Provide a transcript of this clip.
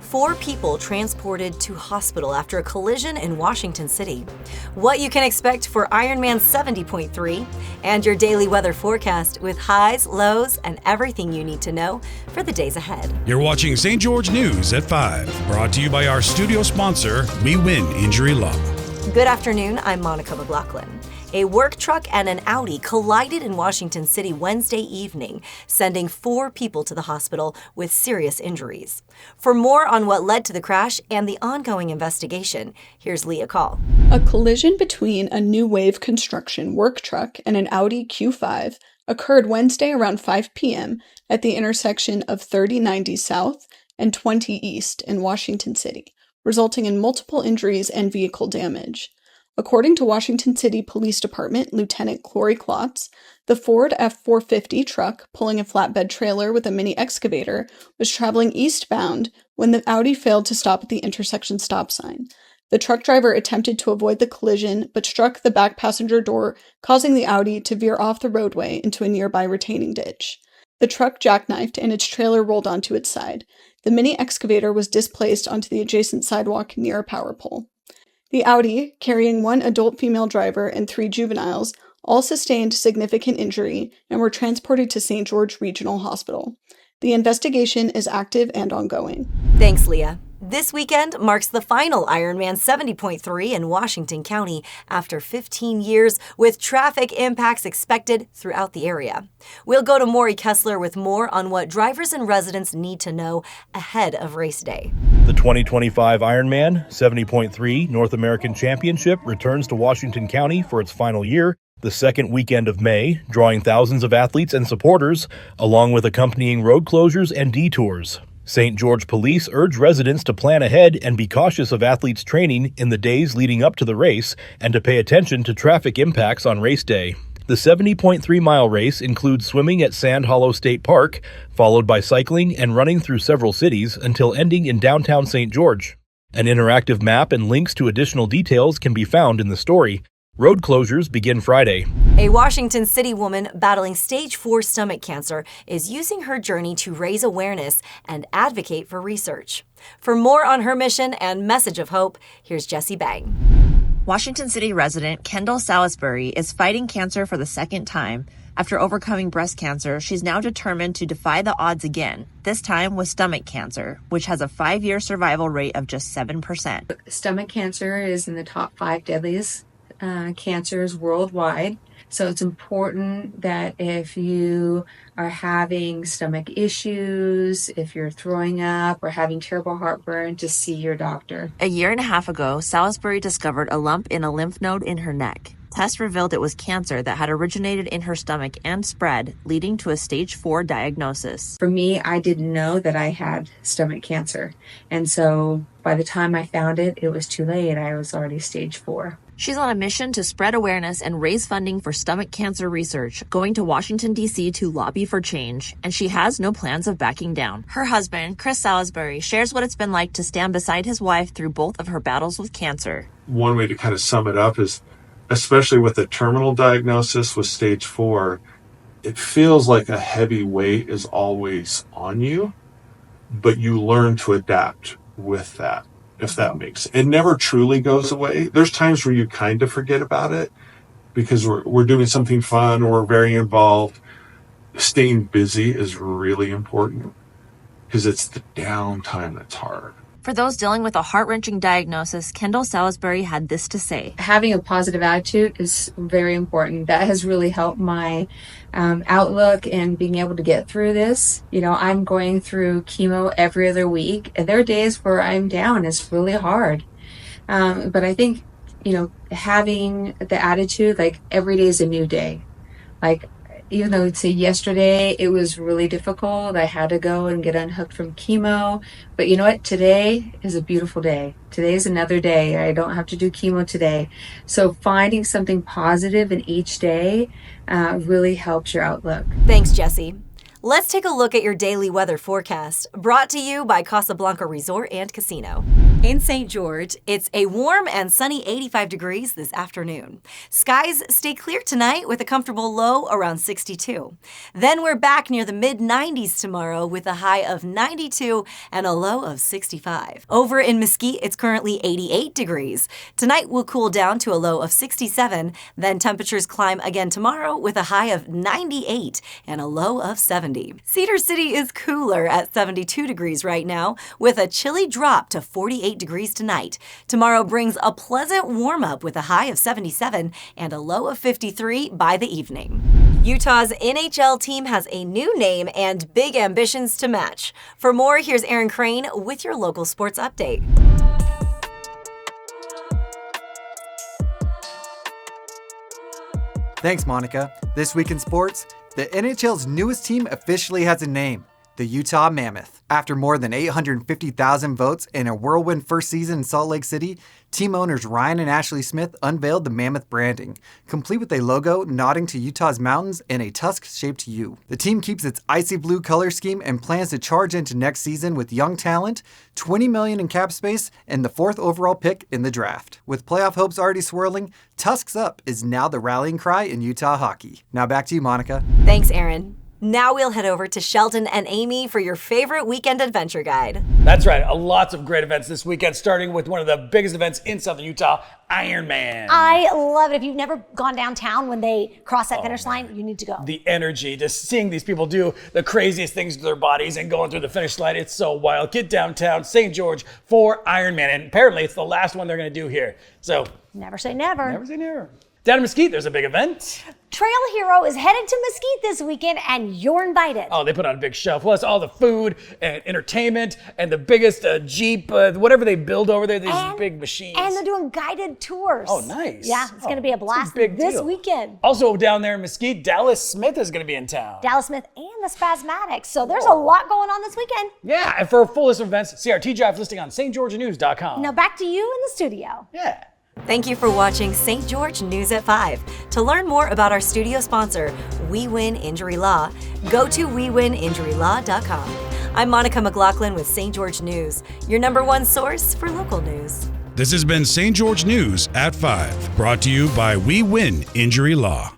4 people transported to hospital after a collision in Washington City. What you can expect for Ironman 70.3 and your daily weather forecast with highs, lows, and everything you need to know for the days ahead. You're watching St. George News at 5, brought to you by our studio sponsor, We Win Injury Law. Good afternoon, I'm Monica McLaughlin. A work truck and an Audi collided in Washington City Wednesday evening, sending 4 people to the hospital with serious injuries. For more on what led to the crash and the ongoing investigation, here's Leah Call. A collision between a New Wave construction work truck and an Audi Q5 occurred Wednesday around 5 p.m. at the intersection of 3090 South and 20 East in Washington City, resulting in multiple injuries and vehicle damage. According to Washington City Police Department Lieutenant Corey Klotz, the Ford F-450 truck pulling a flatbed trailer with a mini excavator was traveling eastbound when the Audi failed to stop at the intersection stop sign. The truck driver attempted to avoid the collision but struck the back passenger door, causing the Audi to veer off the roadway into a nearby retaining ditch. The truck jackknifed and its trailer rolled onto its side. The mini excavator was displaced onto the adjacent sidewalk near a power pole. The Audi, carrying 1 adult female driver and 3 juveniles, all sustained significant injury and were transported to St. George Regional Hospital. The investigation is active and ongoing. Thanks, Leah. This weekend marks the final Ironman 70.3 in Washington County after 15 years, with traffic impacts expected throughout the area. We'll go to Maury Kessler with more on what drivers and residents need to know ahead of race day. The 2025 Ironman 70.3 North American Championship returns to Washington County for its final year, the second weekend of May, drawing thousands of athletes and supporters, along with accompanying road closures and detours. St. George Police urge residents to plan ahead and be cautious of athletes' training in the days leading up to the race and to pay attention to traffic impacts on race day. The 70.3-mile race includes swimming at Sand Hollow State Park, followed by cycling and running through several cities until ending in downtown St. George. An interactive map and links to additional details can be found in the story. Road closures begin Friday. A Washington City woman battling stage 4 stomach cancer is using her journey to raise awareness and advocate for research. For more on her mission and message of hope, here's Jessie Bang. Washington City resident Kendall Salisbury is fighting cancer for the second time. After overcoming breast cancer, she's now determined to defy the odds again, this time with stomach cancer, which has a 5-year survival rate of just 7%. Stomach cancer is in the top 5 deadliest cancers worldwide. So it's important that if you are having stomach issues, if you're throwing up or having terrible heartburn, to see your doctor. A year and a half ago, Salisbury discovered a lump in a lymph node in her neck. Tests revealed it was cancer that had originated in her stomach and spread, leading to a stage 4 diagnosis. For me, I didn't know that I had stomach cancer. And so by the time I found it, it was too late. I was already stage 4. She's on a mission to spread awareness and raise funding for stomach cancer research, going to Washington, D.C. to lobby for change, and she has no plans of backing down. Her husband, Chris Salisbury, shares what it's been like to stand beside his wife through both of her battles with cancer. One way to kind of sum it up is, especially with a terminal diagnosis with stage 4, it feels like a heavy weight is always on you, but you learn to adapt with that. If that makes sense. It never truly goes away. There's times where you kind of forget about it because we're doing something fun or we're very involved. Staying busy is really important because it's the downtime that's hard. For those dealing with a heart-wrenching diagnosis, Kendall Salisbury had this to say. Having a positive attitude is very important. That has really helped my outlook and being able to get through this. You know, I'm going through chemo every other week, and there are days where I'm down. It's really hard. But I think, you know, having the attitude, like every day is a new day. Like, even though I'd say yesterday it was really difficult, I had to go and get unhooked from chemo. But you know what? Today is a beautiful day. Today is another day. I don't have to do chemo today. So finding something positive in each day really helps your outlook. Thanks, Jessie. Let's take a look at your daily weather forecast, brought to you by Casablanca Resort and Casino. In St. George, it's a warm and sunny 85 degrees this afternoon. Skies stay clear tonight with a comfortable low around 62. Then we're back near the mid-90s tomorrow with a high of 92 and a low of 65. Over in Mesquite, it's currently 88 degrees. Tonight will cool down to a low of 67. Then temperatures climb again tomorrow with a high of 98 and a low of 70. Cedar City is cooler at 72 degrees right now with a chilly drop to 48 degrees tonight. Tomorrow brings a pleasant warm-up with a high of 77 and a low of 53 by the evening. Utah's NHL team has a new name and big ambitions to match. For more, here's Aaron Crane with your local sports update. Thanks, Monica. This week in sports, the NHL's newest team officially has a name, the Utah Mammoth. After more than 850,000 votes and a whirlwind first season in Salt Lake City, team owners Ryan and Ashley Smith unveiled the Mammoth branding, complete with a logo nodding to Utah's mountains and a tusk-shaped U. The team keeps its icy blue color scheme and plans to charge into next season with young talent, $20 million in cap space, and the 4th overall pick in the draft. With playoff hopes already swirling, Tusks Up is now the rallying cry in Utah hockey. Now back to you, Monica. Thanks, Aaron. Now we'll head over to Sheldon and Amy for your favorite weekend adventure guide. That's right. Lots of great events this weekend, starting with one of the biggest events in Southern Utah, Ironman. I love it. If you've never gone downtown when they cross that finish line, you need to go. The energy, just seeing these people do the craziest things to their bodies and going through the finish line, it's so wild. Get downtown, St. George for Ironman. And apparently it's the last one they're going to do here. So Never say never. never say never. Down in Mesquite, there's a big event. Trail Hero is headed to Mesquite this weekend, and you're invited. Oh, they put on a big show. Plus all the food and entertainment and the biggest Jeep, whatever they build over there, these big machines. And they're doing guided tours. Oh, nice. Yeah, it's going to be a blast big this deal. weekend. Also down there in Mesquite, Dallas Smith is going to be in town. Dallas Smith and the Spasmatics. So there's a lot going on this weekend. Yeah, and for a full list of events, see our T-Drive listing on stgeorgenews.com. Now back to you in the studio. Yeah. Thank you for watching St. George News at 5. To learn more about our studio sponsor, We Win Injury Law, go to wewininjurylaw.com. I'm Monica McLaughlin with St. George News, your #1 source for local news. This has been St. George News at 5, brought to you by We Win Injury Law.